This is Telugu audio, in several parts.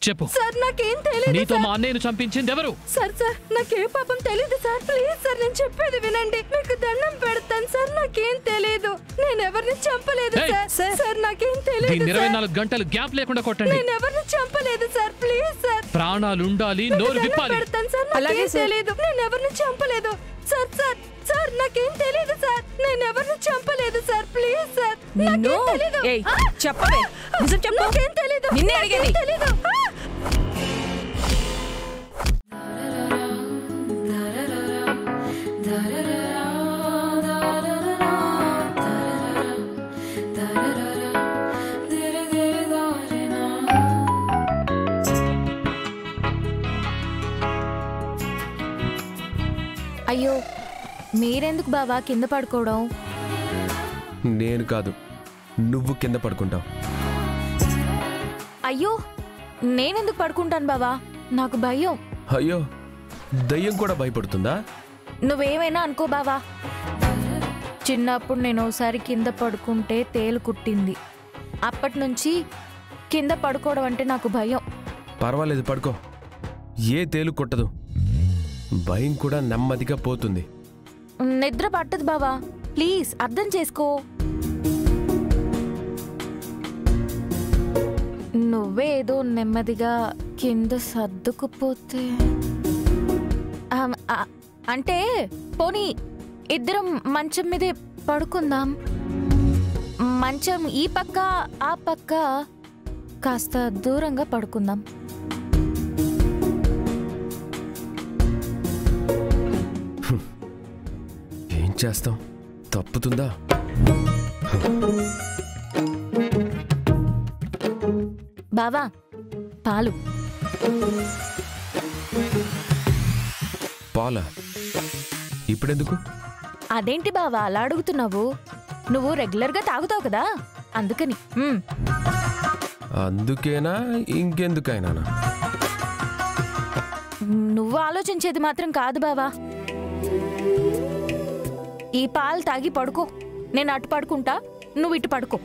చెప్పు సార్ నాకేం తెలియదు నీతో మా అన్నయ్యను చంపించింది ఎవరు సార్ నాకే పాపం తెలియదు సార్ ప్లీజ్ సార్ నేను చెప్పేది వినండి మీకు దండం పెడతాను సార్ నాకేం తెలియదు నేను ఎవరిని చంపలేదు సార్ నాకేం తెలియదు 24 గంటలు గ్యాప్ లేకుండా కొట్టండి నేను ఎవరిని చంపలేదు సార్ ప్లీజ్ సార్ ప్రాణాలు ఉండాలి నోరు విప్పాలి పెడతాను సార్ నాకేం తెలియదు నేను ఎవరిని చంపలేదు సార్ నాకేం తెలియదు సార్ నేను ఎవరిని చంపలేదు సార్ ప్లీజ్ సార్ నాకేం తెలియదు చెప్పవే నిజం చెప్పు నాకేం తెలియదు నిన్నే అడిగేది తెలియదు అయ్యో మీరెందుకు బావా కింద పడుకోవడం నేను కాదు నువ్వు కింద పడుకుంటావు అయ్యో నేనెందుకు పడుకుంటాను బావా నాకు భయం అయ్యో దయ్యం కూడా భయపడుతుందా నువ్వేమైనా అనుకో బావా చిన్నప్పుడు నేను ఒకసారి కింద పడుకుంటే తేలు కుట్టింది అప్పటి నుంచి కింద పడుకోవడం అంటే నాకు భయం పర్వాలేదు పడుకో ఏ తేలు కొట్టదు భయం కూడా నెమ్మదిగా పోతుంది నిద్ర పట్టదు బావా ప్లీజ్ అర్థం చేసుకో నువ్వే ఏదో నెమ్మదిగా కింద సర్దుకుపోతే అంటే పోనీ ఇద్దరం మంచం మీదే పడుకుందాం మంచం ఈ పక్క ఆ పక్క కాస్త దూరంగా పడుకుందాం ఏం చేస్తాం తప్పుతుందా బావా పాలు పాలా ఇప్పుడెందుకు అదేంటి బావా అలా అడుగుతున్నావు నువ్వు రెగ్యులర్గా తాగుతావు కదా అందుకని అందుకేనా ఇంకెందుకైనా నువ్వు ఆలోచించేది మాత్రం కాదు బావా ఈ పాలు తాగి పడుకో నేను అటు పడుకుంటా నువ్వు ఇటు పడుకో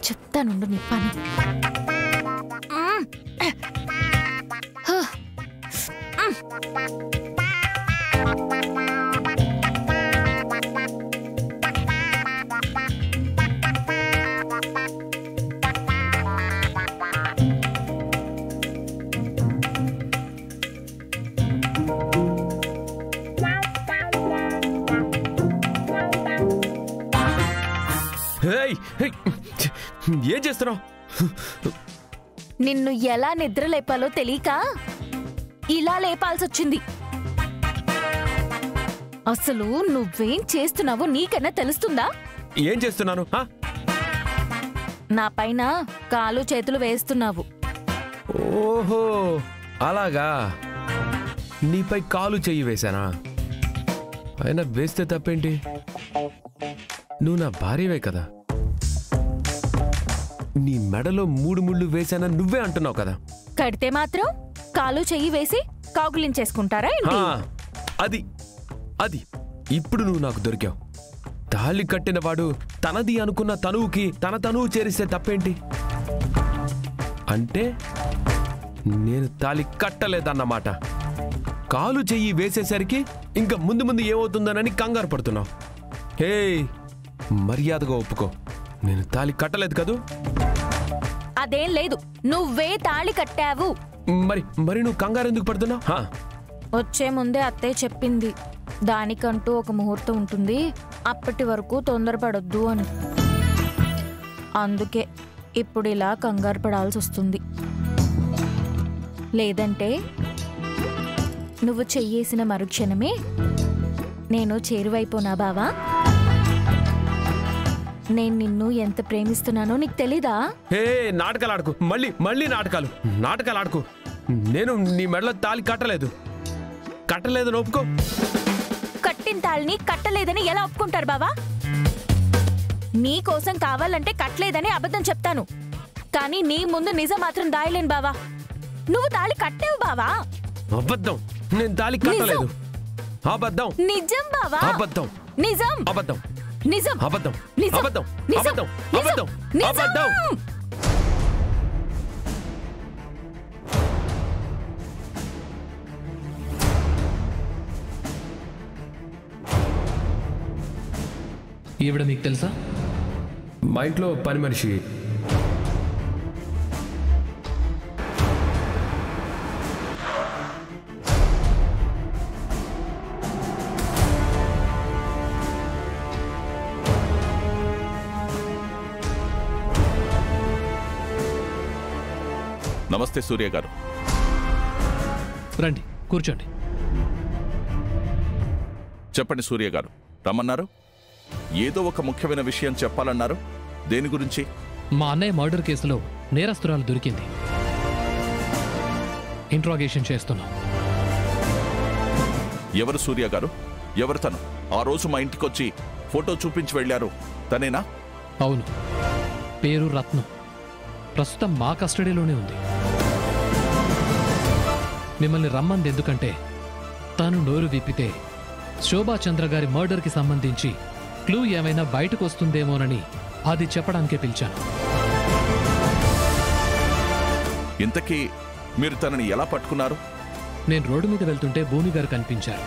చెప్తానుండు నీ పని ఏం చేస్తున్నావు నిన్ను ఎలా నిద్ర లేపాలో తెలియక ఇలా లేపాల్సొచ్చింది అసలు నువ్వేం చేస్తున్నావో నీకన్నా తెలుస్తుందా ఏం చేస్తున్నాను నా పైన కాలు చేతులు వేస్తున్నావు ఓహో అలాగా, నీపై కాలు చెయ్యి వేశానా? అయినా వేస్తే తప్పేంటి? నువ్వు నా భార్యవే కదా. నీ మెడలో 3 ముళ్ళు వేశానా నువ్వే అంటున్నావు కదా. కడితే మాత్రం కాలు చెయ్యి వేసి కాగులించేసుకుంటారా ఏంటి? అది అది ఇప్పుడు నువ్వు నాకు దొరికావు. తాళి కట్టిన వాడు తనది అనుకున్న తనువుకి తన తనువు చేరిస్తే తప్పేంటి? అంటే నేను తాళి కట్టలేదన్నమాట. కాలు చెయ్యి వేసేసరికి ఇంకా ముందు ముందు ఏమవుతుందనని కంగారు పడుతున్నావు. హే, మర్యాదగా ఒప్పుకో, నేను తాళి కట్టలేదు కదూ. అదేం లేదు, నువ్వే తాళి కట్టావు. మరి మరి నువ్వు కంగారు ఎందుకు పడుతున్నావు? వచ్చే ముందే అత్తయ్య చెప్పింది, దానికంటూ ఒక ముహూర్తం ఉంటుంది, అప్పటి వరకు తొందరపడొద్దు అని. అందుకే ఇప్పుడు ఇలా కంగారు పడాల్సి వస్తుంది. లేదంటే నువ్వు చెయ్యేసిన మరుక్షణమే నేను చేరువైపోనా బావా? నేను నిన్ను ఎంత ప్రేమిస్తున్నానో నీకు తెలీదా? హే, నాటకాలు ఆడుకు, మళ్ళీ మళ్ళీ నాటకాలు ఆడుకు. నేను నీ మెడలో తాళి కట్టలేదని ఒప్పుకో. కట్టిన తాళిని కట్టలేదని ఎలా ఒప్పుకుంటారు బావా? నీ కోసం కావాలంటే కట్టలేదని అబద్ధం చెప్తాను, కానీ నీ ముందు నిజం మాత్రం దాయలేను బావా. నువ్వు తాళి కట్టావు బావా. అబద్ధం, నేను తాళి కట్టలేదు. అబద్ధం. నిజం బావా. అబద్ధం. నిజం. అబద్ధం. నిజం. అబద్ధం. నిజం. అబద్ధం. నిజం. అబద్ధం. నిజం. అబద్ధం. అబద్ధం. ఈవిడ మీకు తెలుసా? మా ఇంట్లో పని మనిషి. నమస్తే సూర్య గారు. రండి, కూర్చోండి. చెప్పండి సూర్య గారు, రమ్మన్నారు. ఏదో ఒక ముఖ్యమైన విషయం చెప్పాలన్నారు. దేని గురించి? మా అన్నయ్య మర్డర్ కేసులో నేరస్తురాలు దొరికింది. ఇంట్రాగేషన్ చేస్తున్నాం. ఎవరు సూర్య గారు? ఎవరు తను? ఆ రోజు మా ఇంటికొచ్చి ఫోటో చూపించి వెళ్ళారు, తనేనా? అవును, పేరు రత్నం. ప్రస్తుతం మా కస్టడీలోనే ఉంది. మిమ్మల్ని రమ్మంది ఎందుకంటే తాను నోరు విప్పితే శోభాచంద్ర గారి మర్డర్కి సంబంధించి క్లూ ఏమైనా బయటకు వస్తుందేమోనని అది చెప్పడానికే పిలిచాను. ఇంతకీ మీరు తనని ఎలా పట్టుకున్నారు? నేను రోడ్డు మీద వెళ్తుంటే భూమి గారు కనిపించారు.